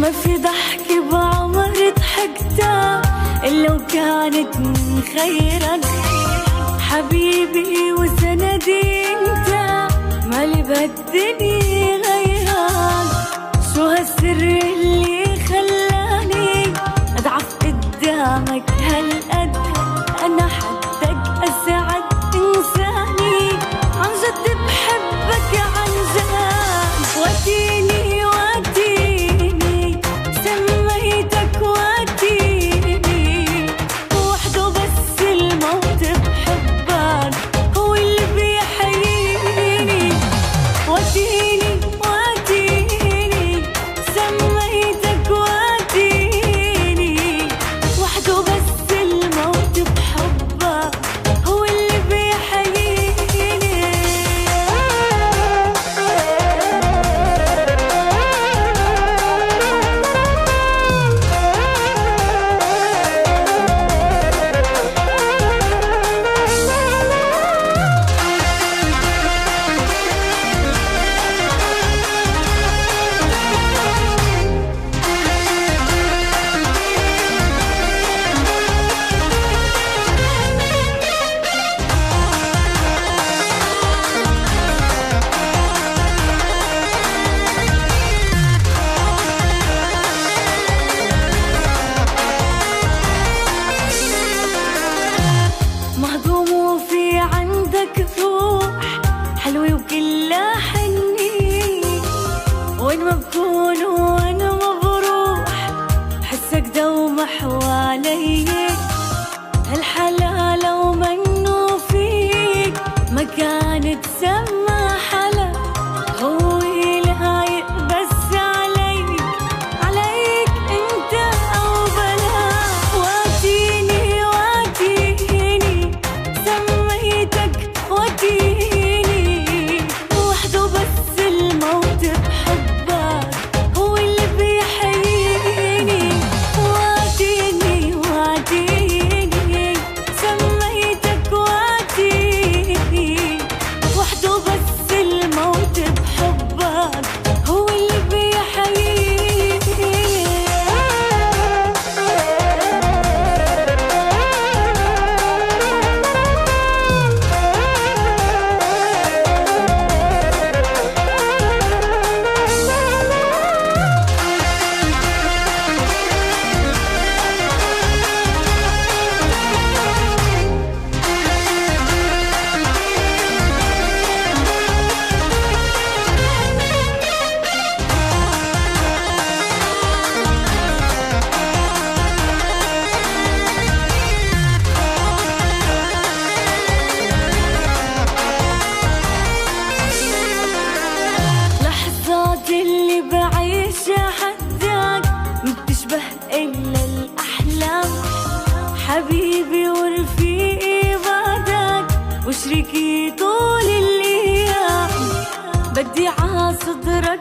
ما في ضحك بعمر ضحكتها إلا وكانت من خيرك. حبيبي وسندي انت، مالي بهالدنيا غيرك. شو هالسر اللي خلاني أضعف قدامك هالقد؟ أنا حدك أسعد إنساني، عن جد بحبك عن جد. وديني وديني سميتك وديني، وحده بس الموت بحبك هو اللي بيحييني. وديني وديني سميتك وديني، وحده بس الموت بحبك هو اللي بيحييني. مهضوم وفي عندك روح حلوة وكلها حنين، وين ما بكون وانا ما بروح حسك دوم حوالي. هالحلا لو منو فيك ما كانت سما حلا، هو لايق بس عليك انت او بلا. وديني وديني سميتك وديني، وحده بس الموت بحبك هو اللي بيحييني. وديني وديني سميتك وديني، وحده بس الموت بحبك هو اللي بيحييني. لحظات اللي بعيشها حدك بتشبه إلا الأحلام. حبيبي ورفيقي بعدك وشريكي طول الأيام، بدي عاصدرك